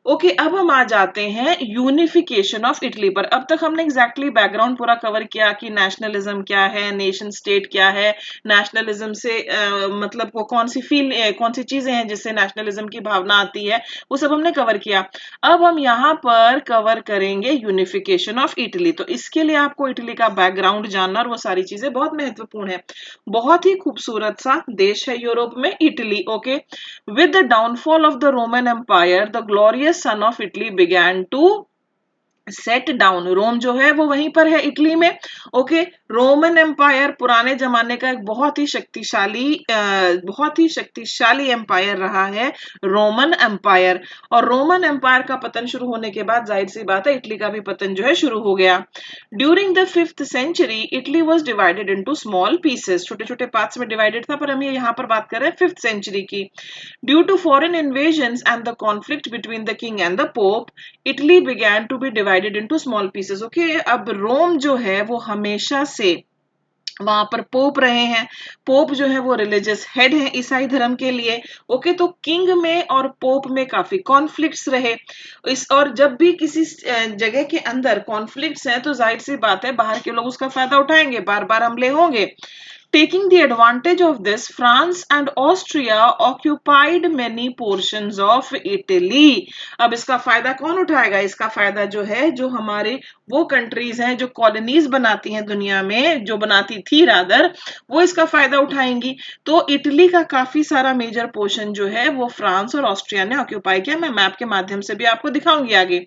Okay, अब हम आ जाते हैं यूनिफिकेशन ऑफ इटली पर। अब तक हमने एग्जैक्टली बैकग्राउंड पूरा कवर किया कि नेशनलिज्म क्या है, नेशन स्टेट क्या है, नेशनलिज्म से मतलब वो कौन सी चीजें हैं जिससे नेशनलिज्म की भावना आती है, वो सब हमने कवर किया। अब हम यहाँ पर कवर करेंगे यूनिफिकेशन ऑफ इटली। तो इसके लिए आपको इटली का बैकग्राउंड जानना और वो सारी चीजें बहुत महत्वपूर्ण है। बहुत ही खूबसूरत सा देश है यूरोप में Italy. Okay, with the downfall of the Roman Empire, the glorious son of Italy began to set down. Rome जो है वो वहीं पर है इटली में। ओके, रोमन एम्पायर पुराने जमाने का एक बहुत ही शक्तिशाली एम्पायर रहा है रोमन एम्पायर। और रोमन एम्पायर का पतन शुरू होने के बाद जाहिर सी बात है इटली का भी पतन जो है शुरू हो गया। During the 5th century Italy was divided into small pieces, छोटे छोटे पार्ट्स में डिवाइडेड था, पर हम ये यहाँ पर बात कर रहे हैं 5th सेंचुरी की। Due to foreign invasions and the conflict between the king and the pope, Italy began to be divided into small pieces. Okay, अब रोम जो है वो हमेशा से वहां पर पोप रहे हैं। पोप जो है वो रिलीजियस हेड है ईसाई धर्म के लिए। ओके, तो किंग में और पोप में काफी कॉन्फ्लिक्ट्स रहे इस, और जब भी किसी जगह के अंदर कॉन्फ्लिक्ट्स हैं तो जाहिर सी बात है बाहर के लोग उसका फायदा उठाएंगे, बार बार हमले होंगे। Taking the advantage of this, France and Austria occupied many portions of Italy. अब इसका फायदा कौन उठाएगा? इसका फायदा जो है, जो हमारे वो कंट्रीज हैं जो कॉलोनीज बनाती हैं दुनिया में, जो बनाती थी रादर, वो इसका फायदा उठाएंगी। तो इटली का काफी सारा मेजर पोर्शन जो है वो फ्रांस और ऑस्ट्रिया ने ऑक्यूपाई किया। मैं मैप के माध्यम से भी आपको दिखाऊंगी आगे।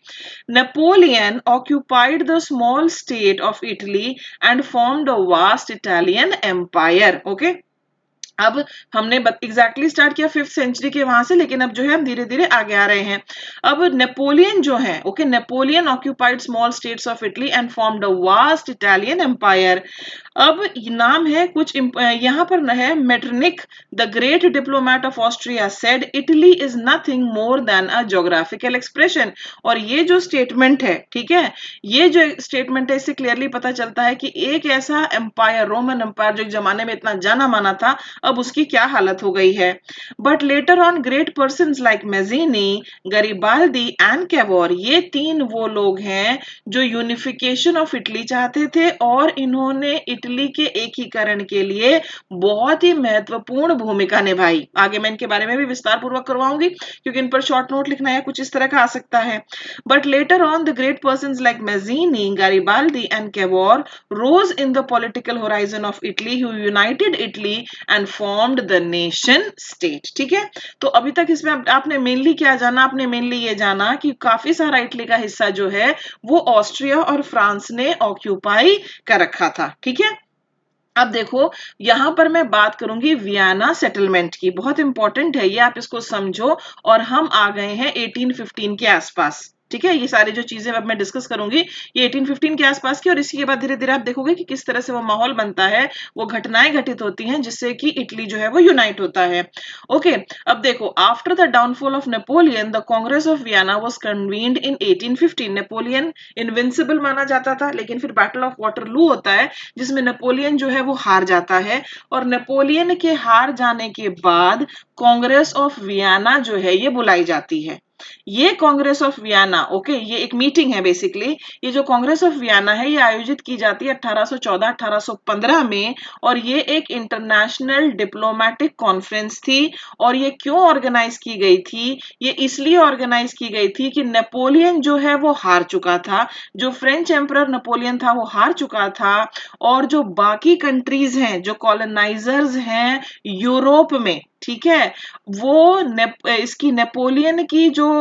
Napoleon occupied the small state of Italy and formed a vast Italian empire. Okay, अब हमने एग्जैक्टली स्टार्ट किया 5th सेंचुरी के वहां से, लेकिन अब जो है हम धीरे धीरे आगे आ रहे हैं। अब नेपोलियन जो है, okay, Napoleon occupied small states of Italy and formed a vast Italian empire. अब नाम है कुछ यहाँ पर है Metternich, the great diplomat of Austria said Italy is nothing more than a geographical expression. और ये जो स्टेटमेंट है, ठीक है, ये जो स्टेटमेंट है इससे क्लियरली पता चलता है कि एक ऐसा एम्पायर, रोमन एम्पायर, जो एक जमाने में इतना जाना माना था, अब उसकी क्या हालत हो गई है। But later on great persons like Mazzini, Garibaldi and Cavour, ये तीन वो लोग हैं जो यूनिफिकेशन ऑफ इटली चाहते थे और इन्होंने इटली के एकीकरण के लिए बहुत ही महत्वपूर्ण भूमिका निभाई। आगे मैं इनके बारे में भी विस्तार पूर्वक करवाऊंगी क्योंकि इन पर शॉर्ट नोट लिखना है, कुछ इस तरह का आ सकता है। But later on the great persons like Mazzini, Garibaldi and Cavour rose in the political horizon of Italy, who united Italy and formed the nation state. ठीक है, तो अभी तक इसमें आपने मेनली क्या जाना? आपने मेनली ये जाना कि काफी सारा इटली का हिस्सा जो है वो ऑस्ट्रिया और फ्रांस ने ऑक्यूपाई कर रखा था। ठीक है, अब देखो यहां पर मैं बात करूंगी वियना सेटलमेंट की, बहुत इंपॉर्टेंट है ये, आप इसको समझो। और हम आ गए हैं 1815 के आसपास। ठीक है, ये सारी जो चीजें अब मैं डिस्कस करूंगी ये 1815 के आसपास की, और इसी के बाद धीरे धीरे आप देखोगे कि किस तरह से वो माहौल बनता है, वो घटनाएं घटित होती हैं जिससे कि इटली जो है वो यूनाइट होता है। ओके, अब देखो after the downfall of Napoleon the Congress of Vienna was convened in 1815। Napoleon invincible माना जाता था, लेकिन फिर बैटल ऑफ वाटरलू होता है जिसमें नेपोलियन जो है वो हार जाता है, और नेपोलियन के हार जाने के बाद कांग्रेस ऑफ वियना जो है ये बुलाई जाती है। ये कांग्रेस ऑफ वियना, ओके, ये एक मीटिंग है बेसिकली। ये जो कांग्रेस ऑफ वियना है ये आयोजित की जाती है 1814-1815 में, और ये एक इंटरनेशनल डिप्लोमेटिक कॉन्फ्रेंस थी। और ये क्यों ऑर्गेनाइज की गई थी? ये इसलिए ऑर्गेनाइज की गई थी कि नेपोलियन जो है वो हार चुका था, जो फ्रेंच एम्परर नेपोलियन था वो हार चुका था, और जो बाकी कंट्रीज हैं, जो कॉलोनाइजर्स हैं यूरोप में, ठीक है, वो इसकी नेपोलियन की जो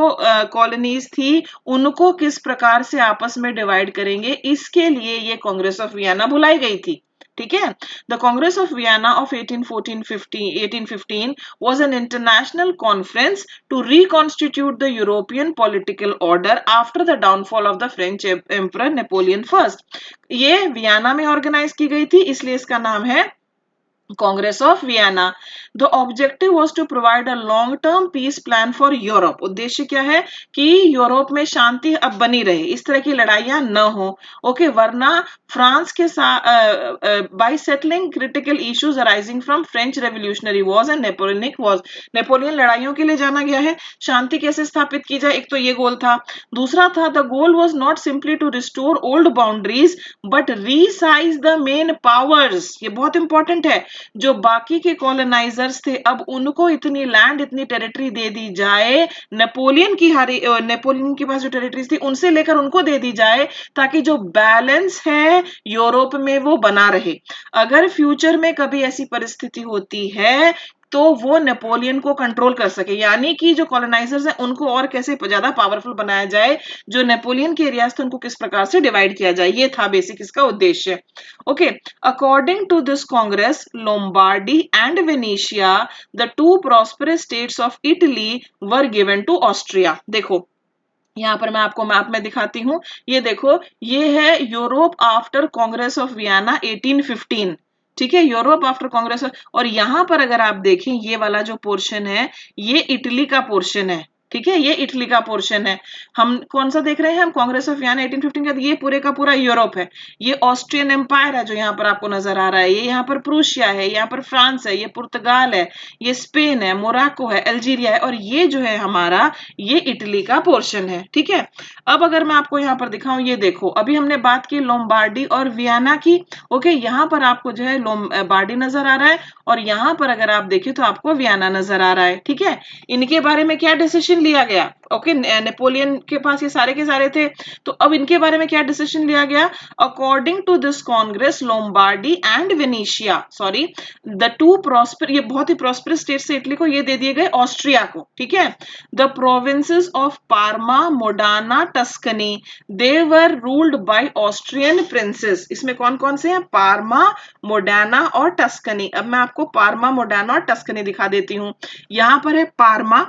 कॉलोनीज थी उनको किस प्रकार से आपस में डिवाइड करेंगे, इसके लिए ये कांग्रेस ऑफ वियना बुलाई गई थी। ठीक है, the Congress of Vienna of 1815 was an international conference to reconstitute the European political order after the downfall of the French emperor Napoleon I। ये वियना में ऑर्गेनाइज की गई थी, इसलिए इसका नाम है Congress of Vienna. The objective was to provide a long-term peace plan for Europe. उद्देश्य क्या है कि यूरोप में शांति अब बनी रहे, इस तरह की लड़ाइयां न हो. ओके, वरना फ्रांस के साथ by settling critical issues arising from French Revolutionary Wars and Napoleonic Wars. Napoleon लड़ाइयों के लिए जाना गया है. शांति कैसे स्थापित की जाए, एक तो ये गोल था. दूसरा था the goal was not simply to restore old boundaries but resize the main powers. ये बहुत इंपॉर्टेंट है. जो बाकी के कॉलोनाइजर्स थे अब उनको इतनी लैंड, इतनी टेरिटरी दे दी जाए, नेपोलियन के पास जो टेरिटरीज थी उनसे लेकर उनको दे दी जाए, ताकि जो बैलेंस है यूरोप में वो बना रहे. अगर फ्यूचर में कभी ऐसी परिस्थिति होती है तो वो नेपोलियन को कंट्रोल कर सके, यानी कि जो कॉलोनाइजर्स हैं उनको और कैसे ज्यादा पावरफुल बनाया जाए, जो नेपोलियन के एरियाज थे उनको किस प्रकार से डिवाइड किया जाए, ये था बेसिक इसका उद्देश्य. Okay, according to this Congress, Lombardy and Venetia, the two prosperous states of Italy, were given to Austria. देखो यहाँ पर मैं आपको मैप में दिखाती हूँ. ये देखो, ये है Europe after Congress of Vienna 1815. ठीक है, यूरोप आफ्टर कांग्रेस. और यहाँ पर अगर आप देखें, ये वाला जो पोर्शन है ये इटली का पोर्शन है. ठीक है, ये इटली का पोर्शन है. हम कौन सा देख रहे हैं, हम कांग्रेस ऑफ वियना 1815 का. ये पूरे का पूरा यूरोप है. ये ऑस्ट्रियन एम्पायर है जो यहाँ पर आपको नजर आ रहा है. ये यहाँ पर प्रूशिया है, यहाँ पर फ्रांस है, ये पुर्तगाल है, ये स्पेन है, मोराको है, अल्जीरिया है, और ये जो है हमारा ये इटली का पोर्शन है. ठीक है, अब अगर मैं आपको यहाँ पर दिखाऊं, ये देखो, अभी हमने बात की लोम्बार्डी और वियना की. ओके, यहाँ पर आपको जो है लोम्बार्डी नजर आ रहा है और यहाँ पर अगर आप देखें तो आपको वियना नजर आ रहा है. ठीक है, इनके बारे में क्या डिसीजन लिया गया. ओके, नेपोलियन के पास ये सारे के सारे थे, तो अब इनके बारे में क्या डिसीजन लिया गया. According to this Congress, Lombardy and Venetia, sorry, the two prosper, ये बहुत ही प्रॉस्परस स्टेट से इटली को ये दे दिए गए ऑस्ट्रिया को. ठीक है, the provinces of Parma, Modena, Tuscany, they were ruled by Austrian princes. इसमें कौन कौन से हैं, पार्मा, मोडाना और टस्कनी. अब मैं आपको पार्मा, मोडाना और टस्कनी दिखा देती हूँ. यहाँ पर है पार्मा,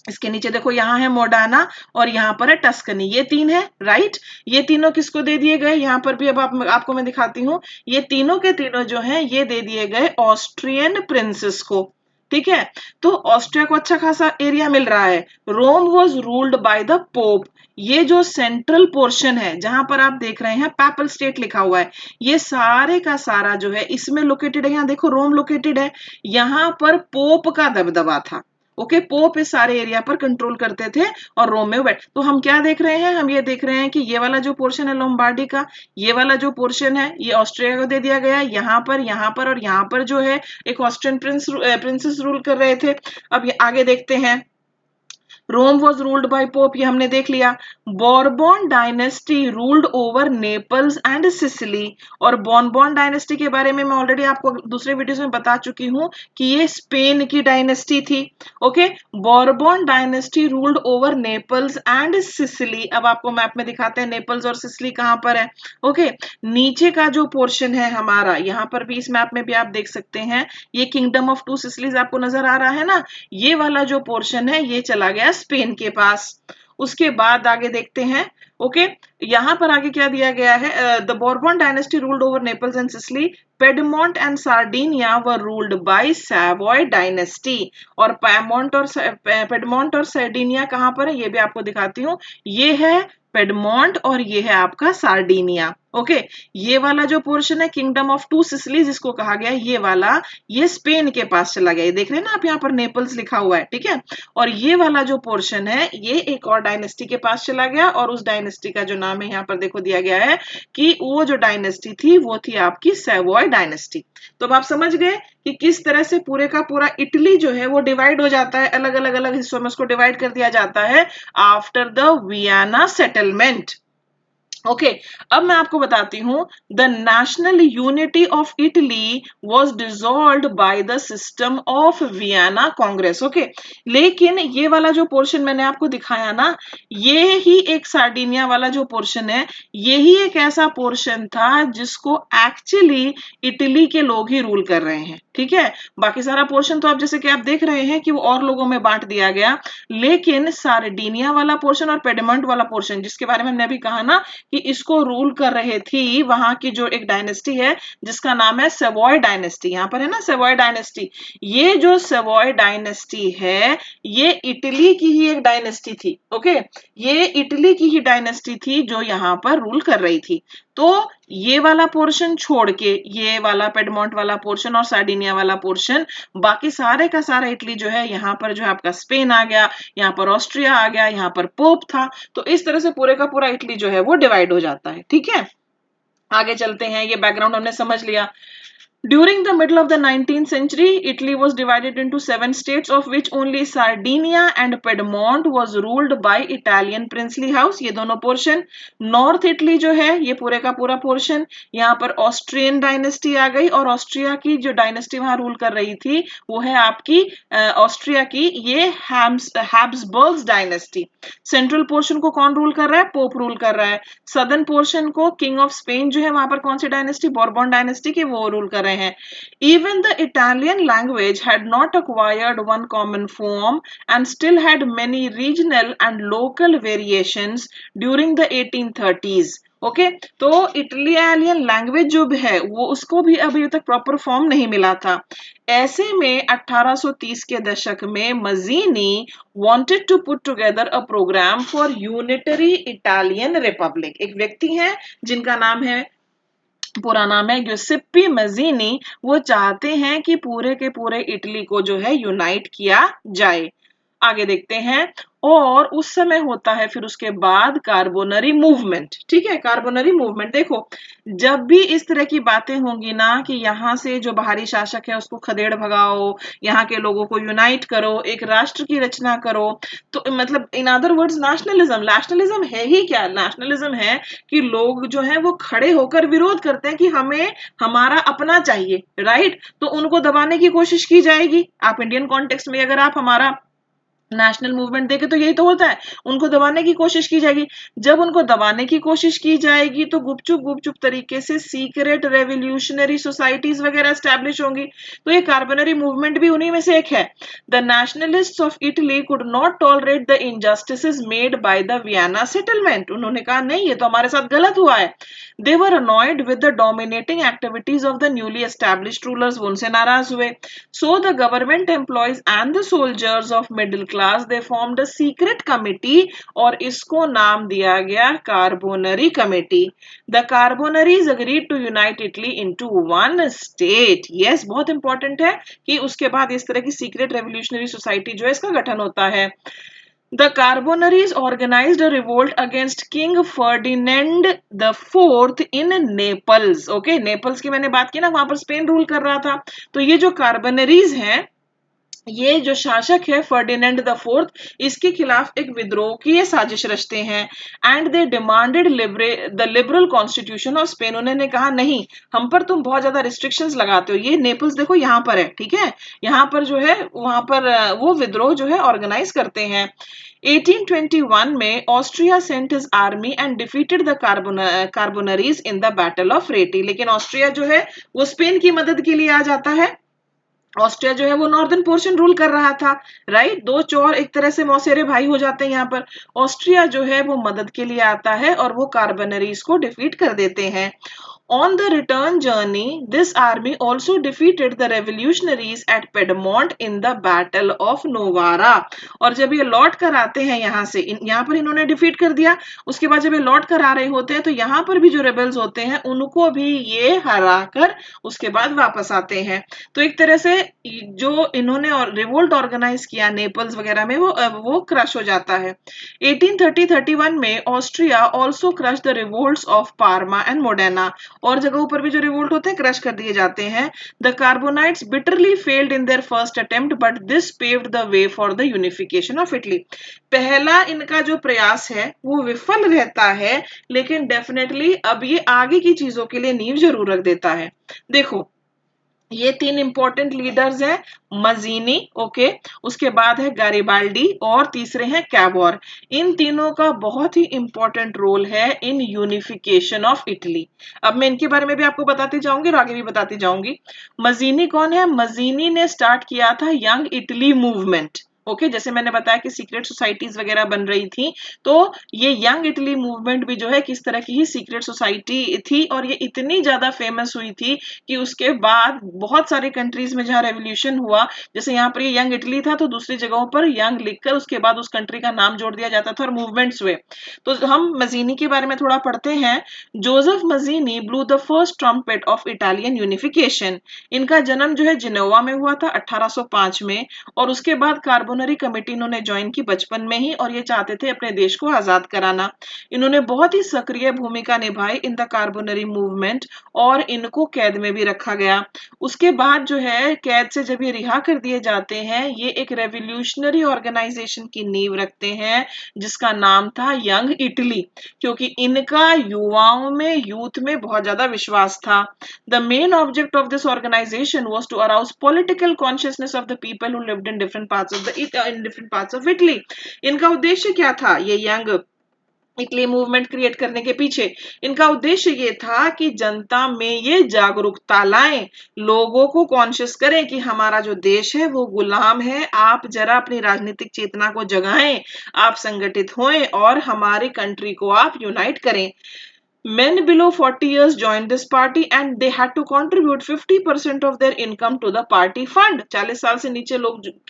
इसके नीचे देखो यहाँ है मोडाना और यहाँ पर है टस्कनी. ये तीन है, राइट. ये तीनों किसको दे दिए गए, यहाँ पर भी अब आपको मैं दिखाती हूँ. ये तीनों के तीनों जो हैं ये दे दिए गए ऑस्ट्रियन प्रिंसेस को. ठीक है, तो ऑस्ट्रिया को अच्छा खासा एरिया मिल रहा है. Rome was ruled by the pope. ये जो सेंट्रल पोर्शन है जहां पर आप देख रहे हैं पैपल स्टेट लिखा हुआ है, ये सारे का सारा जो है इसमें लोकेटेड है. यहाँ देखो रोम लोकेटेड है, यहाँ पर पोप का दबदबा था. ओके, पोप इस सारे एरिया पर कंट्रोल करते थे और रोम में बैठ. तो हम क्या देख रहे हैं, हम ये देख रहे हैं कि ये वाला जो पोर्शन है लोम्बार्डी का, ये वाला जो पोर्शन है ये ऑस्ट्रिया को दे दिया गया. यहाँ पर और यहाँ पर जो है एक ऑस्ट्रियन प्रिंसेस रूल कर रहे थे. अब ये आगे देखते हैं. Rome was ruled by pope, ये हमने देख लिया. Bourbon dynasty ruled over Naples and Sicily. और बॉर्बन डायनेस्टी के बारे में मैं ऑलरेडी आपको दूसरे वीडियोस में बता चुकी हूँ कि ये स्पेन की डायनेस्टी थी. Okay, Bourbon dynasty ruled over Naples and Sicily. अब आपको मैप में दिखाते हैं नेपल्स और सिसिली कहाँ पर है. ओके, नीचे का जो पोर्शन है हमारा, यहाँ पर भी इस मैप में भी आप देख सकते हैं, ये किंगडम ऑफ टू सिसिलीज आपको नजर आ रहा है ना. ये वाला जो पोर्शन है ये चला गया स्पेन के पास. उसके बाद आगे देखते हैं. ओके, यहाँ पर आगे क्या दिया गया है, the Bourbon dynasty ruled over Naples and Sicily. Piedmont and Sardinia were ruled by Savoy dynasty. और पेडमोंट और सार्डिनिया कहाँ पर है ये भी आपको दिखाती हूँ. ये है पेडमोंट और ये है आपका सार्डिनिया. ओके, ये वाला जो पोर्शन है किंगडम ऑफ टू सिसिलीज इसको कहा गया है, ये वाला ये स्पेन के पास चला गया. ये देख रहे हैं ना आप, यहाँ पर नेपल्स लिखा हुआ है. ठीक है, और ये वाला जो पोर्शन है ये एक और डायनेस्टी के पास चला गया और उस डायनेस्टी का जो नाम है यहाँ पर देखो दिया गया है कि वो जो डायनेस्टी थी वो थी आपकी सैवॉय डायनेस्टी. तो अब आप समझ गए कि किस तरह से पूरे का पूरा इटली जो है वो डिवाइड हो जाता है, अलग अलग हिस्सों में उसको डिवाइड कर दिया जाता है after the Vienna settlement. Okay, अब मैं आपको बताती हूं. The national unity of Italy was dissolved by the system of Vienna Congress. Okay, लेकिन ये वाला जो पोर्शन मैंने आपको दिखाया ना, ये ही एक सार्डिनिया वाला जो पोर्शन है यही एक ऐसा पोर्शन था जिसको एक्चुअली इटली के लोग ही रूल कर रहे हैं. ठीक है, बाकी सारा पोर्शन तो आप जैसे कि आप देख रहे हैं कि वो और लोगों में बांट दिया गया, लेकिन सार्डिनिया वाला पोर्शन और पेडमोंट वाला पोर्शन जिसके बारे में हमने अभी कहा ना कि कि इसको रूल कर रहे थी वहां की जो एक डायनेस्टी है जिसका नाम है सेवॉय डायनेस्टी। यहाँ पर है ना सेवॉय डायनेस्टी। ये जो सेवॉय डायनेस्टी है ये इटली की ही एक डायनेस्टी थी। ओके, ये इटली की ही डायनेस्टी थी जो यहाँ पर रूल कर रही थी। तो ये वाला पोर्शन छोड़ के ये वाला पेडमोंट वाला पोर्शन और सार्डिनिया वाला पोर्शन, बाकी सारे का सारा इटली जो है यहाँ पर जो है आपका स्पेन आ गया, यहाँ पर ऑस्ट्रिया आ गया, यहाँ पर पोप था। तो इस तरह से पूरे का पूरा इटली जो है वो डिवाइड हो जाता है। ठीक है, आगे चलते हैं। ये बैकग्राउंड हमने समझ लिया। During the middle of the 19th century, Italy was divided into 7 states, of which only Sardinia and Piedmont was ruled by Italian princely house. ये दोनों पोर्शन। नॉर्थ इटली जो है ये पूरे का पूरा पोर्शन, यहाँ पर ऑस्ट्रियन डायनेस्टी आ गई और ऑस्ट्रिया की जो डायनेस्टी वहां रूल कर रही थी वो है आपकी ऑस्ट्रिया की ये हैब्सबर्ग्स डायनेस्टी। सेंट्रल पोर्शन को कौन रूल कर रहा है? पोप रूल कर रहा है। सदर्न पोर्शन को किंग ऑफ स्पेन जो है वहां पर कौन सी डायनेस्टी? बोर्बन डायनेस्टी की वो रूल कर रहे हैं। Even the Italian language had not acquired one common form and still had many regional and local variations during the 1830s. Okay, तो इटालियन लैंग्वेज जो है वो उसको भी अभी तक प्रॉपर फॉर्म नहीं मिला था। ऐसे में 1830 के दशक में मजीनी wanted to put together a program for unitary Italian Republic। एक व्यक्ति है जिनका नाम है, पूरा नाम है ग्युसेप्पी मजीनी। वो चाहते हैं कि पूरे के पूरे इटली को जो है यूनाइट किया जाए। आगे देखते हैं। और उस समय होता है फिर उसके बाद कार्बोनरी मूवमेंट। ठीक है, कार्बोनरी मूवमेंट। देखो, जब भी इस तरह की बातें होंगी ना कि यहाँ से जो बाहरी शासक है उसको खदेड़ भगाओ, यहाँ के लोगों को यूनाइट करो, एक राष्ट्र की रचना करो, तो मतलब in other words nationalism. Nationalism है ही क्या? नेशनलिज्म है कि लोग जो है वो खड़े होकर विरोध करते हैं कि हमें हमारा अपना चाहिए, राइट? तो उनको दबाने की कोशिश की जाएगी। आप इंडियन कॉन्टेक्स्ट में अगर आप हमारा नेशनल मूवमेंट देखे तो यही तो होता है, उनको दबाने की कोशिश की जाएगी। जब उनको दबाने की कोशिश की जाएगी तो गुपचुप तरीके से सीक्रेट रेवोल्यूशनरी सोसाइटीज वगैरह एस्टैब्लिश होंगी। तो ये कार्बोनरी मूवमेंट भी उन्हीं में से एक है। The nationalists of Italy could not tolerate the injustices made by the Vienna settlement. उन्होंने कहा नहीं, ये तो हमारे साथ गलत हुआ है। They were annoyed with the dominating activities of the newly established rulers. वो उनसे नाराज हुए। So the government employees and the soldiers of middle class they formed a secret committee और इसको नाम दिया गया Carbonari committee. The Carbonaris agreed to unite Italy into one state. Yes, बहुत इंपॉर्टेंट है कि उसके बाद इस तरह की सीक्रेट रेवोल्यूशनरी सोसाइटी जो है इसका गठन होता है। The Carbonaries organized a revolt against King Ferdinand the Fourth in Naples. Okay, Naples की मैंने बात की ना, वहां पर स्पेन रूल कर रहा था। तो ये जो कार्बोनरीज हैं, ये जो शासक है फर्डिनेंड द फोर्थ, इसके खिलाफ एक विद्रोह की ये साजिश रचते हैं। And they demanded the liberal constitution of Spain. उन्होंने कहा नहीं, हम पर तुम बहुत ज्यादा रिस्ट्रिक्शंस लगाते हो। ये नेपल्स देखो यहाँ पर है, ठीक है, यहाँ पर जो है वहां पर वो विद्रोह जो है ऑर्गेनाइज करते हैं। 1821 में Austria sent his army and defeated the Carbonaris in the battle of Rieti. लेकिन ऑस्ट्रिया जो है वो स्पेन की मदद के लिए आ जाता है। ऑस्ट्रिया जो है वो नॉर्दर्न पोर्शन रूल कर रहा था, राइट? दो चोर एक तरह से मौसेरे भाई हो जाते हैं यहाँ पर। ऑस्ट्रिया जो है वो मदद के लिए आता है और वो कार्बोनरीज को डिफीट कर देते हैं। On the return journey, this army also defeated the revolutionaries at Piedmont in the Battle of Novara। और जब ये लौट कर आते हैं यहाँ से, यहाँ पर इन्होंने डिफीट कर दिया। उसके बाद जब ये लौट कर आ रहे होते हैं तो यहाँ पर भी जो रेबल्स होते हैं उनको भी ये हरा कर उसके बाद वापस आते हैं। तो एक तरह से जो इन्होंने रिवोल्ट ऑर्गेनाइज किया नेपल्स वगैरह में वो क्रश हो जाता है। 1830-31 में Austria also crush the revolts of Parma and Modena. और जगहों पर भी जो रिवोल्ट होते हैं क्रश कर दिए जाते हैं। The Carbonites bitterly failed in their first attempt but this paved the way for the unification of Italy. पहला इनका जो प्रयास है वो विफल रहता है, लेकिन डेफिनेटली अब ये आगे की चीजों के लिए नींव जरूर रख देता है। देखो, ये तीन इंपॉर्टेंट लीडर्स हैं, मजीनी, ओके, उसके बाद है गारिबाल्डी और तीसरे हैं कैवोर। इन तीनों का बहुत ही इंपॉर्टेंट रोल है इन यूनिफिकेशन ऑफ इटली। अब मैं इनके बारे में भी आपको बताती जाऊंगी और आगे भी बताती जाऊंगी। मजीनी कौन है? मजीनी ने स्टार्ट किया था यंग इटली मूवमेंट। ओके, जैसे मैंने बताया कि सीक्रेट सोसाइटीज वगैरह बन रही थी, तो ये यंग इटली मूवमेंट भी जो है किस तरह की ही सीक्रेट सोसाइटी थी, और ये इतनी ज्यादा फेमस हुई थी कि उसके बाद बहुत सारे कंट्रीज में जहाँ रेवोल्यूशन हुआ, जैसे यहाँ पर ये यंग इटली था तो दूसरी जगहों पर यंग लिखकर उसके बाद उस कंट्री का नाम जोड़ दिया जाता था और मूवमेंट्स हुए। तो हम मजीनी के बारे में थोड़ा पढ़ते हैं। Joseph मजीनी blue the first trumpet of Italian unification. इनका जन्म जो है जिनोवा में हुआ था 1805 में, और उसके बाद कार्बोनरी कमेटी इन्होंने ज्वाइन की बचपन में ही, और ये चाहते थे अपने देश को आजाद कराना। इन्होंने बहुत ही सक्रिय भूमिका निभाई इन द कार्बोनरी मूवमेंट, और इनको कैद में भी रखा गया। उसके बाद जो है कैद से जब ये रिहा कर दिए जाते हैं, ये एक रेवोल्यूशनरी ऑर्गेनाइजेशन की नींव रखते हैं जिसका नाम था यंग इटली, क्योंकि इनका युवाओं में, यूथ में बहुत ज्यादा विश्वास था। The main object of this organisation was to arouse political consciousness of the people who lived in different parts of Italy. इनका उद्देश्य क्या था? ये यंग इटली मूवमेंट क्रिएट करने के पीछे इनका उद्देश्य ये था कि जनता में ये जागरूकता लाएं, लोगों को कॉन्शियस करें कि हमारा जो देश है वो गुलाम है, आप जरा अपनी राजनीतिक चेतना को जगाएं, आप संगठित होएं और हमारी कंट्री को आप यूनाइट करें। Men below 40 years joined this party and they had to contribute 50% of their income to the party fund. 40 साल से नीचे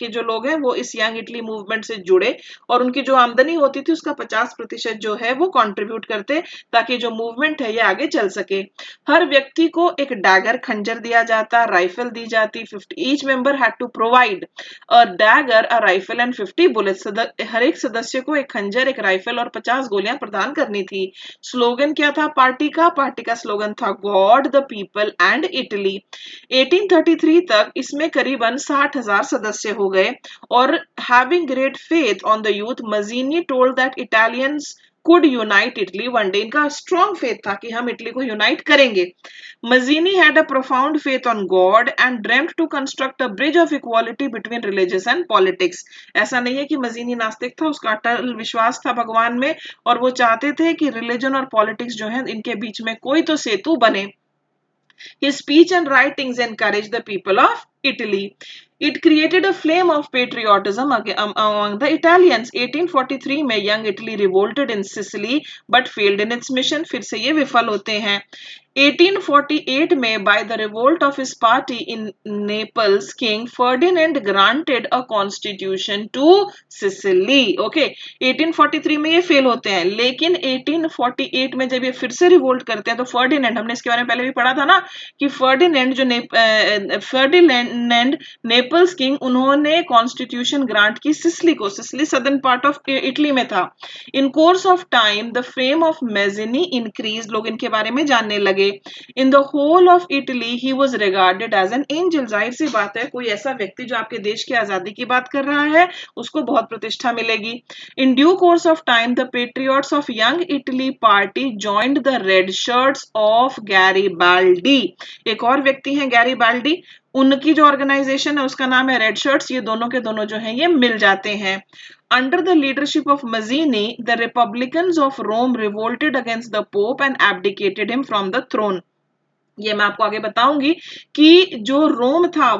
जो लोग हैं वो इस यंग इटली मूवमेंट से जुड़े, और उनकी जो आमदनी होती थी उसका 50% जो है वो कंट्रीब्यूट करते, ताकि जो मूवमेंट है ये आगे चल सके। हर व्यक्ति को एक डैगर, खंजर दिया जाता, राइफल दी जाती। 50 each member had to provide a dagger, a rifle and 50 bullets. हर एक सदस्य को एक खंजर, एक राइफल और 50 गोलियां प्रदान करनी थी। स्लोगन क्या था पार्टी का स्लोगन था God, the people and Italy. 1833 तक इसमें करीबन 60,000 सदस्य हो गए, और having great faith on the youth, मजीनी told that Italians could unite Italy one day. इनका स्ट्रॉन्ग फेथ था कि हम इटली को यूनाइट करेंगे। मजीनी had a profound faith on God and dreamt to construct a bridge of equality between religious and politics. ऐसा नहीं है कि मजीनी नास्तिक था, उसका अटल विश्वास था भगवान में, और वो चाहते थे कि रिलीजन और पॉलिटिक्स जो है इनके बीच में कोई तो सेतु बने। His speech and writings encouraged the people of Italy. It created a flame of patriotism among the Italians. 1843 में young Italy revolted in Sicily but failed in its mission. फिर से ये विफल होते हैं। 1848 में by the revolt of his party in Naples, King Ferdinand granted a constitution to Sicily. Okay, 1843 में ये फेल होते हैं, लेकिन 1848 में जब ये फिर से रिवोल्ट करते हैं तो फर्डिनेंड, हमने इसके बारे में पहले भी पढ़ा था ना कि फर्डिनेंड नेपल्स किंग, उन्होंने कॉन्स्टिट्यूशन ग्रांट की सिसिली को। Sicily southern part of Italy में था। In course of time the fame of Mazzini increase, लोग इनके बारे में जानने लगे। In the whole of Italy he was regarded as an angel. जाहिर सी बात है, कोई ऐसा व्यक्ति जो आपके देश की आजादी की बात कर रहा है उसको बहुत प्रतिष्ठा मिलेगी। In due course of time the patriots of young Italy party joined the red shirts of Garibaldi. एक और व्यक्ति हैं गैरीबाल्डी, उनकी जो ऑर्गेनाइजेशन है उसका नाम है रेड शर्ट्स। ये दोनों के दोनों जो हैं ये मिल जाते हैं। Under the leadership of Mazzini, the Republicans of Rome revolted against the Pope and abdicated him from the throne. ये मैं आपको आगे बताऊंगी कि जो रोम था,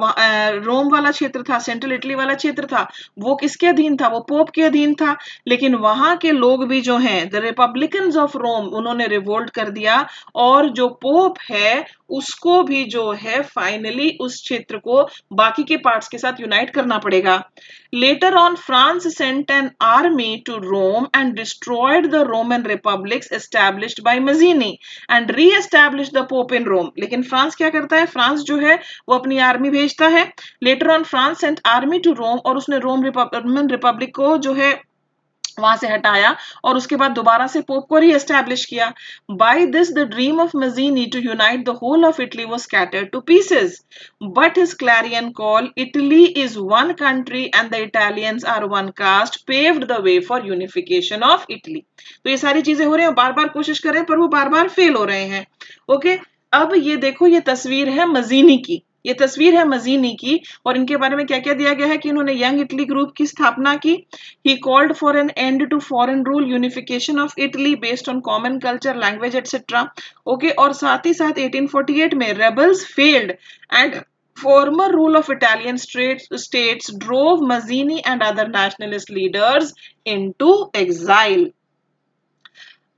रोम वाला क्षेत्र था, सेंट्रल इटली वाला क्षेत्र था, वो किसके अधीन था? वो पोप के अधीन था। लेकिन वहां के लोग भी जो हैं, द रिपब्लिकन्स ऑफ रोम, उन्होंने रिवोल्ट कर दिया, और जो पोप है उसको भी जो है फाइनली उस क्षेत्र को बाकी के पार्ट्स के साथ यूनाइट करना पड़ेगा। Later on France sent an army to Rome and destroyed the Roman republics established by Mazzini and re-established the Pope in Rome. लेकिन फ्रांस क्या करता है? फ्रांस जो है वो अपनी आर्मी भेजता है। Later on France sent army to Rome, और उसने रोमन रिपब्लिक को जो है वहां से हटाया, और उसके बाद दोबारा से पोप को री-एस्टैब्लिश किया। By this the dream of Mazzini to unite the whole of Italy was scattered to pieces, but his clarion call Italy is one country and the Italians are one caste paved the way for unification of Italy. तो ये सारी चीजें हो रही हैं, बार बार कोशिश कर रहे हैं पर वो बार बार फेल हो रहे हैं। ओके, अब ये देखो, ये तस्वीर है मजीनी की, ये तस्वीर है मजीनी की, और इनके बारे में क्या क्या दिया गया है कि इन्होंने यंग इटली ग्रुप की स्थापना की। He called for an end to foreign rule, unification of Italy based on common culture, language etcetera. Okay, और साथ ही साथ 1848 में rebels failed and former rule of Italian states drove Mazzini and other nationalist leaders into exile.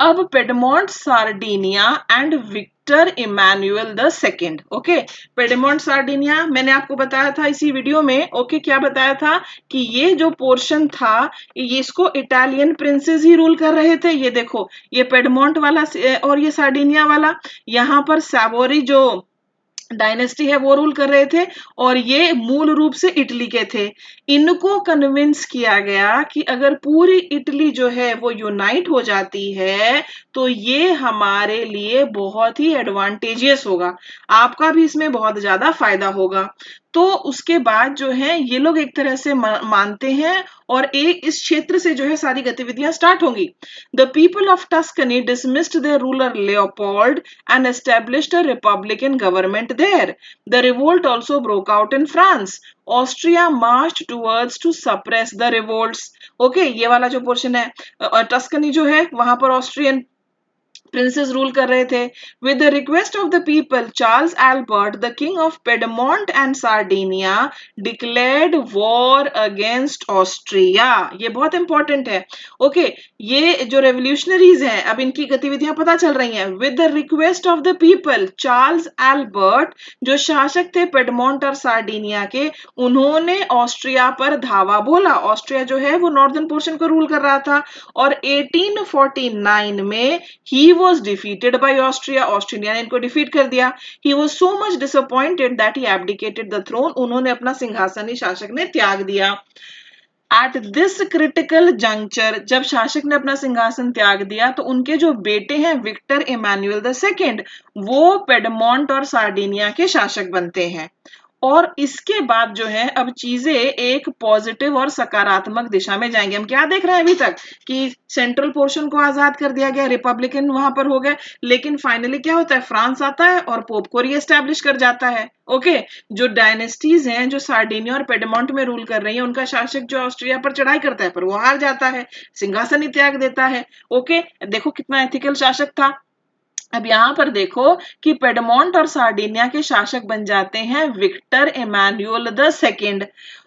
अब Piedmont Sardinia and Victor Emmanuel the second. Okay, Piedmont Sardinia मैंने आपको बताया था इसी वीडियो में. ओके, क्या बताया था कि ये जो पोर्शन था ये इसको इटालियन प्रिंसेस ही रूल कर रहे थे. ये देखो, ये पेडमोंट वाला और ये सार्डिनिया वाला, यहाँ पर सैवोरी जो डायनेस्टी है वो रूल कर रहे थे और ये मूल रूप से इटली के थे. इनको कन्विंस किया गया कि अगर पूरी इटली जो है वो यूनाइट हो जाती है तो ये हमारे लिए बहुत ही एडवांटेजियस होगा, आपका भी इसमें बहुत ज्यादा फायदा होगा. तो उसके बाद जो है ये लोग एक तरह से मानते हैं और एक इस क्षेत्र से जो है सारी गतिविधियां स्टार्ट होंगी. The people of Tuscany dismissed their ruler Leopold and established a republican government there. The revolt also broke out in France. Austria marched towards to suppress the revolts. Okay, ये वाला जो पोर्शन है, Tuscany जो है वहां पर Austrian princess rule कर रहे थे. With the request of the people, Charles Albert the king of Piedmont and Sardinia declared war against Austria. ये बहुत इंपॉर्टेंट है. ओके, ये जो रेवोल्यूशनरीज हैं अब इनकी गतिविधियां पता चल रही हैं. With the request of the people, Charles Albert जो शासक थे पेडमोंट और सार्डिनिया के, उन्होंने ऑस्ट्रिया पर धावा बोला. ऑस्ट्रिया जो है वो नॉर्दर्न पोर्शन को रूल कर रहा था और 1849 में ही was defeated by Austria. Australia ने इनको डिफीट कर दिया. He was so much disappointed that he abdicated the throne. उन्होंने अपना सिंहासन ही शासक ने त्याग दिया. At this critical juncture, जब शासक ने अपना सिंहासन त्याग दिया तो उनके जो बेटे हैं विक्टर इमानुएल द सेकेंड, वो पेडमोंट और सार्डिनिया के शासक बनते हैं. और इसके बाद जो है अब चीजें एक पॉजिटिव और सकारात्मक दिशा में जाएंगे. हम क्या देख रहे हैं अभी तक कि सेंट्रल पोर्शन को आजाद कर दिया गया, रिपब्लिकन वहां पर हो गए, लेकिन फाइनली क्या होता है, फ्रांस आता है और पोप को रीएस्टैब्लिश कर जाता है. ओके, जो डायनेस्टीज हैं जो सार्डिनिया और पेडमोंट में रूल कर रही है, उनका शासक जो ऑस्ट्रिया पर चढ़ाई करता है पर वो हार जाता है, सिंहासन ही त्याग देता है. ओके, देखो कितना एथिकल शासक था. अब यहां पर देखो कि पेडमोंट और सार्डिनिया के शासक बन जाते हैं विक्टर इमानुएल द सेकेंड.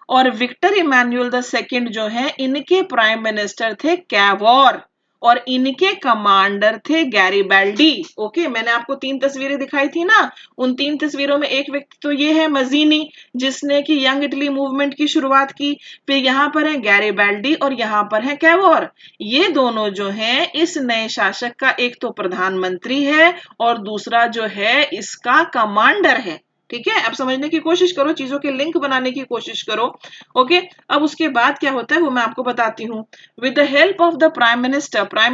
और विक्टर इमानुएल द सेकेंड जो है इनके प्राइम मिनिस्टर थे कैवोर और इनके कमांडर थे गैरिबाल्डी. ओके, मैंने आपको 3 तस्वीरें दिखाई थी ना, उन 3 तस्वीरों में एक व्यक्ति तो ये है मजीनी जिसने कि यंग इटली मूवमेंट की शुरुआत की. फिर यहाँ पर है गैरिबाल्डी और यहाँ पर है कैवोर. ये दोनों जो हैं इस नए शासक का एक तो प्रधानमंत्री है और दूसरा जो है इसका कमांडर है. ठीक है, अब समझने की कोशिश करो, चीजों के लिंक बनाने की कोशिश करो. ओके, अब उसके बाद क्या होता है वो मैं आपको बताती हूँ. With the help of the prime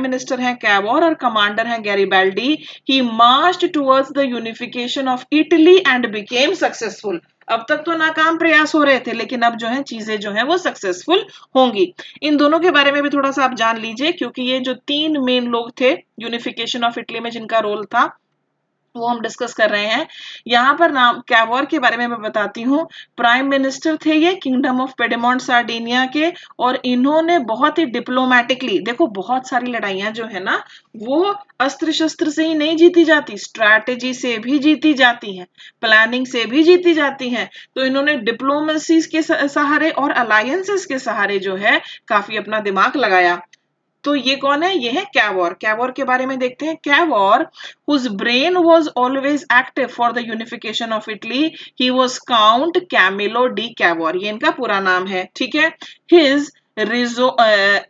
minister है कैवोर और कमांडर है Garibaldi, he marched towards the unification of Italy and became successful. अब तक तो नाकाम प्रयास हो रहे थे लेकिन अब जो है चीजें जो है वो सक्सेसफुल होंगी. इन दोनों के बारे में भी थोड़ा सा आप जान लीजिए क्योंकि ये जो 3 मेन लोग थे यूनिफिकेशन ऑफ इटली में जिनका रोल था वो हम डिस्कस कर रहे हैं. यहाँ पर नाम कैवोर के बारे में मैं बताती हूँ. प्राइम मिनिस्टर थे ये किंगडम ऑफ पेडमोंट सार्डिनिया के और इन्होंने बहुत ही डिप्लोमेटिकली, देखो बहुत सारी लड़ाइयां जो है ना वो अस्त्र शस्त्र से ही नहीं जीती जाती, स्ट्रैटेजी से भी जीती जाती हैं, प्लानिंग से भी जीती जाती हैं. तो इन्होंने डिप्लोमेसी के सहारे और अलायंसेस के सहारे जो है काफी अपना दिमाग लगाया. तो ये कौन है, ये है कैवोर. कैवोर के बारे में देखते हैं. Cavour whose brain was always active for the unification of Italy, he was Count Camillo di Cavour. ये इनका पूरा नाम है. ठीक है. His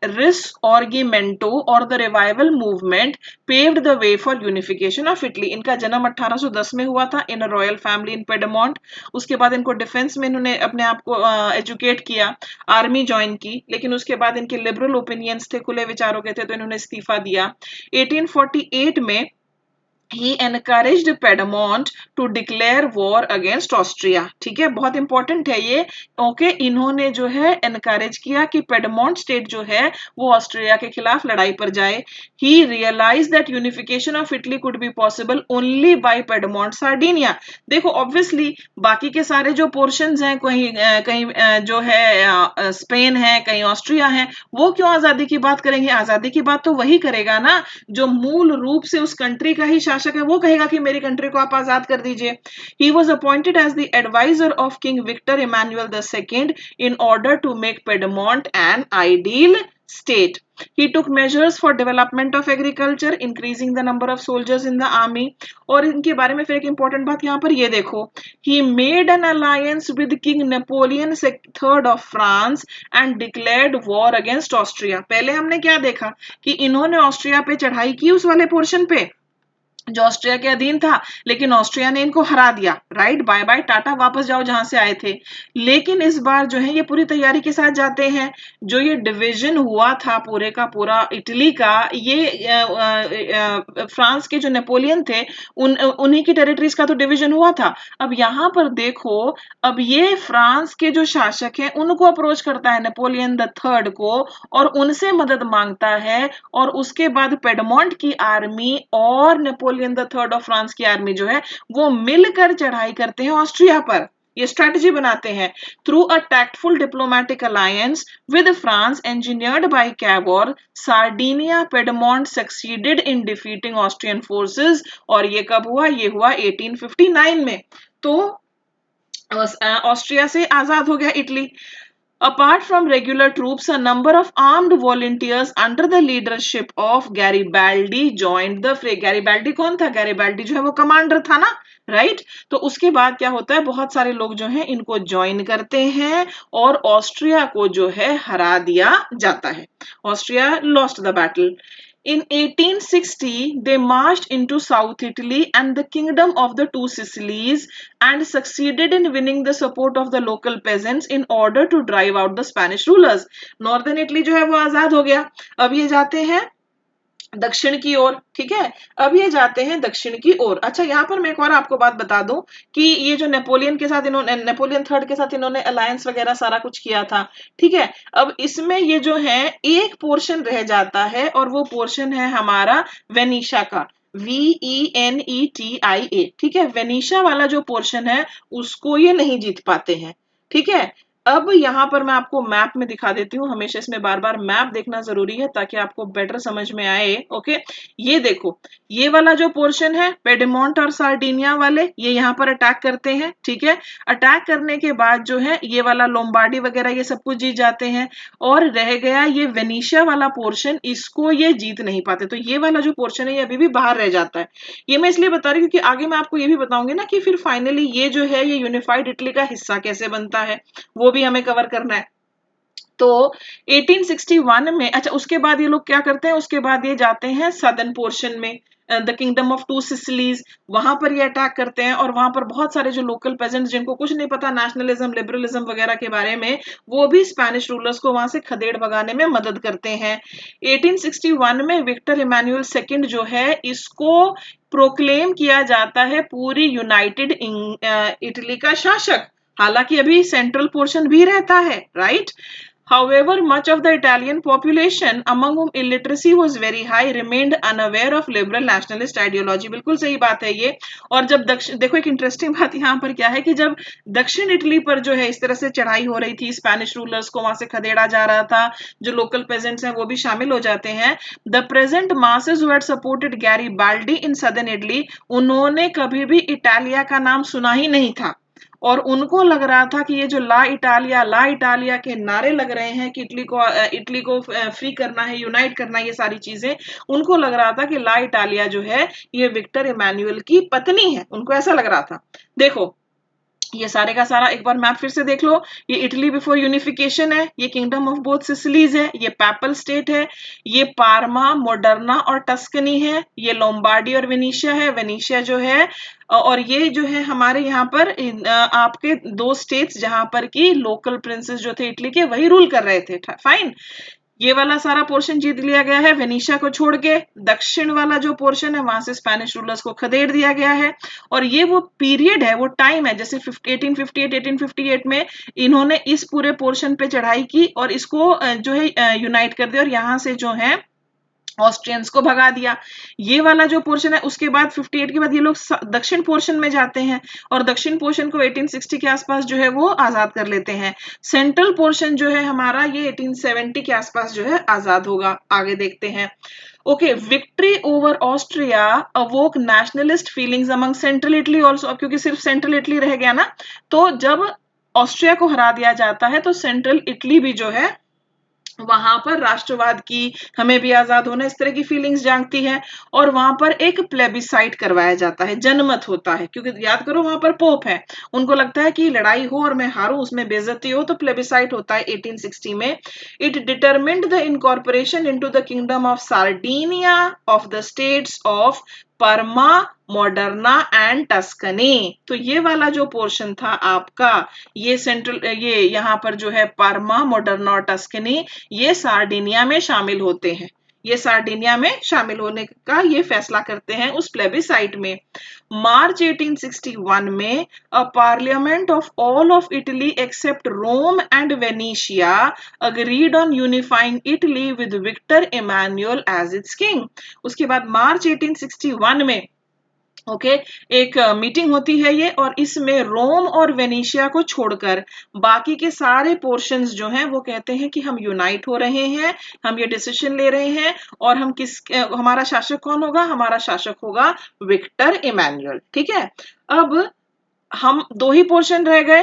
Risorgimento और the revival movement paved the way for unification of Italy. इनका जन्म 1810 में हुआ था in a royal family in Piedmont. उसके बाद इनको डिफेंस में इन्होंने अपने आप को एजुकेट किया, आर्मी ज्वाइन की, लेकिन उसके बाद इनके लिबरल ओपिनियंस थे, खुले विचारों के थे, तो इन्होंने इस्तीफा दिया. 1848 में he encouraged Piedmont to declare war against Austria. ठीक है, बहुत इंपॉर्टेंट है ये. ओके, इन्होंने जो है एनकरेज किया कि पेडमोंट स्टेट जो है वो ऑस्ट्रिया के खिलाफ लड़ाई पर जाए. He realized that unification of Italy could be possible only by Piedmont Sardinia. देखो ऑब्वियसली बाकी के सारे जो पोर्शंस हैं, कहीं जो है स्पेन है, कहीं ऑस्ट्रिया है, वो क्यों आजादी की बात करेंगे. आजादी की बात तो वही करेगा ना जो मूल रूप से उस कंट्री का ही शासक है वो कहेगा कि मेरी कंट्री को आप आजाद कर दीजिए। He was appointed as the adviser of king Victor Emmanuel II in order to make Piedmont an ideal state. He took measures for development of agriculture, increasing the number of soldiers in the army. और इनके बारे में फिर एक important बात यहाँ पर ये देखो, he made an alliance with King Napoleon III of France and declared war against Austria. पहले हमने क्या देखा कि इन्होंने ऑस्ट्रिया पे चढ़ाई की उस वाले पोर्शन पे जो ऑस्ट्रिया के अधीन था, लेकिन ऑस्ट्रिया ने इनको हरा दिया, राइट, बाय बाय टाटा, वापस जाओ जहां से आए थे। लेकिन इस बार जो है ये पूरी तैयारी के साथ जाते हैं। जो ये डिवीजन हुआ था पूरे का पूरा इटली का, ये फ्रांस के जो नेपोलियन थे उन्हीं की टेरिटरीज का तो डिवीजन हुआ था। अब यहाँ पर देखो, अब ये फ्रांस के जो शासक हैं उनको अप्रोच करता है नेपोलियन III को और उनसे मदद मांगता है, और उसके बाद पेडमोंट की आर्मी और नेपोलियन III ऑफ फ्रांस की आर्मी जो है वो मिलकर चढ़ाई करते हैं ऑस्ट्रिया पर। ये स्ट्रेटजी बनाते हैं through a tactful diplomatic alliance with France engineered by Cavour, Sardinia Piedmont succeeded in defeating Austrian forces. और ये कब हुआ? ये हुआ 1859 में। तो ऑस्ट्रिया से आजाद हो गया Italy. Apart from regular troops, a number of armed volunteers under the leadership of Garibaldi joined the fray. Garibaldi कौन था? Garibaldi जो है वो कमांडर था ना, राइट? तो उसके बाद क्या होता है, बहुत सारे लोग जो हैं इनको ज्वाइन करते हैं और ऑस्ट्रिया को जो है हरा दिया जाता है। Austria lost the battle. In 1860, they marched into South Italy and the Kingdom of the Two Sicilies and succeeded in winning the support of the local peasants in order to drive out the Spanish rulers. Northern Italy जो है वो आजाद हो गया। अब ये जाते हैं दक्षिण की ओर, ठीक है, अब ये जाते हैं दक्षिण की ओर। अच्छा, यहाँ पर मैं एक और आपको बात बता दूं कि ये जो नेपोलियन III के साथ इन्होंने अलायंस वगैरह सारा कुछ किया था, ठीक है। अब इसमें ये जो है एक पोर्शन रह जाता है और वो पोर्शन है हमारा वेनिशा का, VENETIA, ठीक है। वेनिशा वाला जो पोर्शन है उसको ये नहीं जीत पाते हैं, ठीक है। अब यहाँ पर मैं आपको मैप में दिखा देती हूँ, हमेशा इसमें बार बार मैप देखना जरूरी है ताकि आपको बेटर समझ में आए। ओके, ये देखो, ये वाला जो पोर्शन है पेडमोंट और सार्डिनिया वाले, ये यहाँ पर अटैक करते हैं, ठीक है। अटैक करने के बाद जो है ये वाला लोम्बार्डी वगैरह ये सब कुछ जीत जाते हैं, और रह गया ये वेनिशिया वाला पोर्शन, इसको ये जीत नहीं पाते। तो ये वाला जो पोर्शन है ये अभी भी बाहर रह जाता है। ये मैं इसलिए बता रही हूँ क्योंकि आगे मैं आपको ये भी बताऊंगी ना कि फिर फाइनली ये जो है ये यूनिफाइड इटली का हिस्सा कैसे बनता है, वो भी हमें कवर करना है। तो 1861 में, अच्छा उसके बाद ये लोग क्या करते हैं, उसके बाद ये जाते हैं सदर्न पोर्शन में, the kingdom of two Sicilies, वहां पर ये अटैक करते हैं और वहां पर बहुत सारे जो लोकल पेजेंट्स जिनको कुछ नहीं पता नेशनलिज्म लिबरलिज्म वगैरह के बारे में, वो भी स्पेनिश रूलर्स को वहां से खदेड़ भगाने में मदद करते हैं। 1861 में विक्टर इमानुअल II जो है इसको प्रोक्लेम किया जाता है पूरी यूनाइटेड इटली का शासक, हालांकि अभी सेंट्रल पोर्शन भी रहता है, right. However, much of the Italian population, among whom illiteracy was very high, remained unaware of liberal nationalist ideology. बिल्कुल सही बात है ये। और जब देखो एक इंटरेस्टिंग बात यहाँ पर क्या है कि जब दक्षिण इटली पर जो है इस तरह से चढ़ाई हो रही थी, स्पेनिश रूलर्स को वहां से खदेड़ा जा रहा था, जो लोकल पेजेंट्स हैं वो भी शामिल हो जाते हैं। The present masses who had supported Garibaldi in southern Italy, उन्होंने कभी भी इटालिया का नाम सुना ही नहीं था, और उनको लग रहा था कि ये जो ला इटालिया के नारे लग रहे हैं कि इटली को फ्री करना है, यूनाइट करना है, ये सारी चीजें उनको लग रहा था कि ला इटालिया जो है ये विक्टर इमानुअल की पत्नी है, उनको ऐसा लग रहा था। देखो ये सारे का सारा एक बार मैप फिर से देख लो, ये इटली बिफोर यूनिफिकेशन है, ये किंगडम ऑफ बोथ सिसिलीज है, ये पैपल स्टेट है, ये पार्मा, मोडर्ना और टस्कनी है, ये लोम्बार्डी और वेनिशिया है, वेनिशिया जो है, और ये जो है हमारे यहाँ पर आपके दो स्टेट्स जहां पर की लोकल प्रिंसेस जो थे इटली के वही रूल कर रहे थे, फाइन। ये वाला सारा पोर्शन जीत लिया गया है वेनिशिया को छोड़ के। दक्षिण वाला जो पोर्शन है वहां से स्पेनिश रूलर्स को खदेड़ दिया गया है, और ये वो पीरियड है, वो टाइम है, जैसे 1858 में इन्होंने इस पूरे पोर्शन पे चढ़ाई की और इसको जो है यूनाइट कर दिया, और यहाँ से जो है ऑस्ट्रियंस को भगा दिया। ये वाला जो पोर्शन है उसके बाद 58 के बाद ये लोग दक्षिण पोर्शन में जाते हैं और दक्षिण पोर्शन को 1860 के आसपास जो है वो आजाद कर लेते हैं। सेंट्रल पोर्शन जो है हमारा ये 1870 के आसपास जो है आजाद होगा। आगे देखते हैं। Okay, victory over Austria अवोक nationalist feelings among central Italy also. अब क्योंकि सिर्फ सेंट्रल इटली रह गया ना, तो जब ऑस्ट्रिया को हरा दिया जाता है तो सेंट्रल इटली भी जो है वहां पर राष्ट्रवाद की, हमें भी आजाद होना, इस तरह की फीलिंग्स जागती है और वहां पर एक प्लेबिसाइट करवाया जाता है, जनमत होता है। क्योंकि याद करो वहां पर पोप है, उनको लगता है कि लड़ाई हो और मैं हारूं, उसमें बेइज्जती हो, तो प्लेबिसाइट होता है 1860 में। It determined the incorporation into the kingdom of Sardinia of the states of Parma, Modena and Tuscany. तो ये वाला जो पोर्शन था आपका, ये सेंट्रल, ये यहाँ पर जो है परमा, मॉडर्ना और टस्कनी, ये सार्डिनिया में शामिल होते हैं। ये सार्डिनिया में शामिल होने का ये फैसला करते हैं उस प्लेबिसाइट में। मार्च 1861 में a parliament of all of Italy except Rome and Venetia agreed on unifying Italy with Victor Emmanuel as its king. उसके बाद मार्च 1861 में ओके एक मीटिंग होती है ये, और इसमें रोम और वेनिशिया को छोड़कर बाकी के सारे पोर्शंस जो हैं वो कहते हैं कि हम यूनाइट हो रहे हैं, हम ये डिसीजन ले रहे हैं, और हम हमारा शासक कौन होगा? हमारा शासक होगा विक्टर इमानुएल। ठीक है, अब हम दो ही पोर्शन रह गए,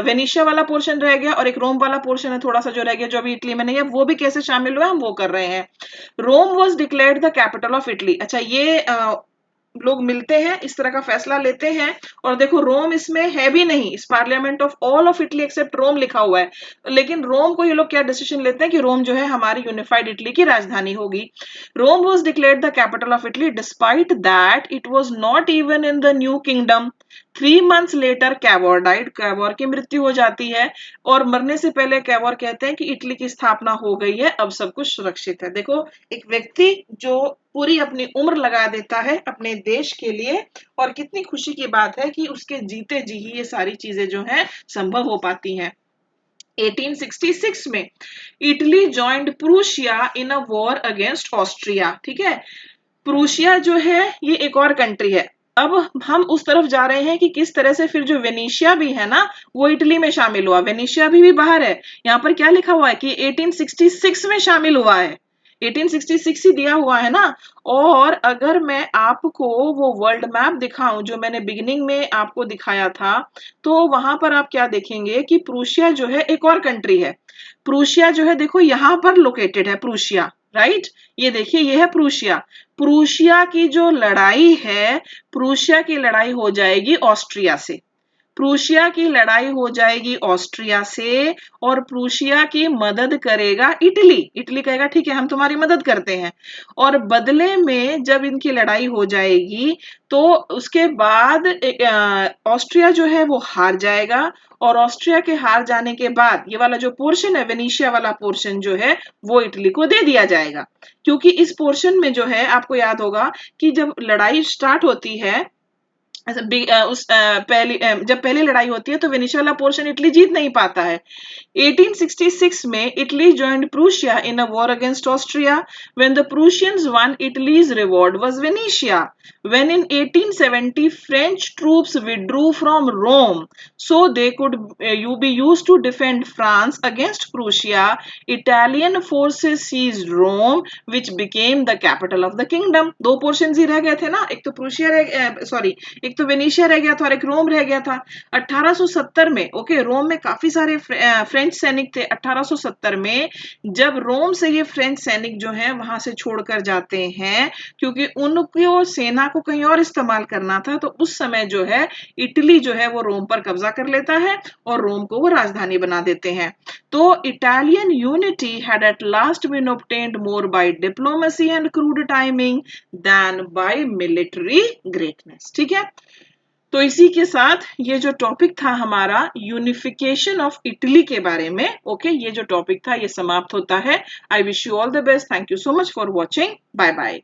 वेनिशिया वाला पोर्शन रह गया और एक रोम वाला पोर्शन है थोड़ा सा जो रह गया, जो अभी इटली में नहीं है, वो भी कैसे शामिल हुआ हम वो कर रहे हैं। Rome was declared the capital of Italy. अच्छा, ये लोग मिलते हैं, इस तरह का फैसला लेते हैं, और देखो रोम इसमें है भी नहीं, इस parliament of all of Italy except Rome लिखा हुआ है, लेकिन रोम को ये लोग क्या डिसीजन लेते हैं कि रोम जो है हमारी यूनिफाइड इटली की राजधानी होगी। Rome was declared the capital of Italy despite that it was not even in the new kingdom. 3 months later Cavour died, Cavour की मृत्यु हो जाती है, और मरने से पहले कैवोर कहते हैं कि इटली की स्थापना हो गई है, अब सब कुछ सुरक्षित है। देखो, एक व्यक्ति जो पूरी अपनी उम्र लगा देता है अपने देश के लिए, और कितनी खुशी की बात है कि उसके जीते जी ही ये सारी चीजें जो हैं संभव हो पाती हैं। 1866 में Italy joined Prussia in a war against Austria. ठीक है, प्रूशिया जो है ये एक और कंट्री है। अब हम उस तरफ जा रहे हैं कि किस तरह से फिर जो वेनिशिया भी है ना वो इटली में शामिल हुआ। वेनिशिया भी बाहर है, यहाँ पर क्या लिखा हुआ है कि 1866 में शामिल हुआ है, 1866 ही दिया हुआ है ना। और अगर मैं आपको वो वर्ल्ड मैप दिखाऊं जो मैंने बिगिनिंग में आपको दिखाया था, तो वहां पर आप क्या देखेंगे कि प्रूशिया जो है एक और कंट्री है। प्रूशिया जो है देखो यहाँ पर लोकेटेड है प्रूशिया, राइट, ये देखिए ये है प्रूशिया। प्रूशिया की जो लड़ाई है, प्रूशिया की लड़ाई हो जाएगी ऑस्ट्रिया से, प्रूशिया की लड़ाई हो जाएगी ऑस्ट्रिया से, और प्रूशिया की मदद करेगा इटली। इटली कहेगा ठीक है हम तुम्हारी मदद करते हैं, और बदले में जब इनकी लड़ाई हो जाएगी तो उसके बाद ऑस्ट्रिया जो है वो हार जाएगा, और ऑस्ट्रिया के हार जाने के बाद ये वाला जो पोर्शन है वेनिशिया वाला पोर्शन जो है वो इटली को दे दिया जाएगा। क्योंकि इस पोर्शन में जो है आपको याद होगा कि जब लड़ाई स्टार्ट होती है, जब पहली लड़ाई होती है तो वेनिशिया वाला पोर्शन इटली जीत नहीं पाता है। 1866 में Italy joined Prussia in a war against Austria. When the Prussians won, Italy's reward was Venetia. When in 1870 French troops withdrew from Rome so they could be used to defend France against Prussia, Italian forces seized Rome, which became the capital of the kingdom. दो portion ही रह गए थे ना, एक तो Prussia एक तो Venetia रह गया था और एक रोम रह गया था। 1870 में ओके रोम में काफी सारे फ्रेंच सैनिक थे। 1870 में जब रोम से ये फ्रेंच सैनिक जो हैं वहां से छोड़कर जाते हैं, क्योंकि उनको सेना को कहीं और इस्तेमाल करना था, तो उस समय जो है इटली जो है वो रोम पर कब्जा कर लेता है और रोम को वो राजधानी बना देते हैं। तो Italian unity had at last been obtained more by diplomacy and crude timing than by military greatness. ठीक है, तो इसी के साथ ये जो टॉपिक था हमारा यूनिफिकेशन ऑफ इटली के बारे में, ओके ये जो टॉपिक था ये समाप्त होता है। I wish you all the best. Thank you so much for watching. Bye bye.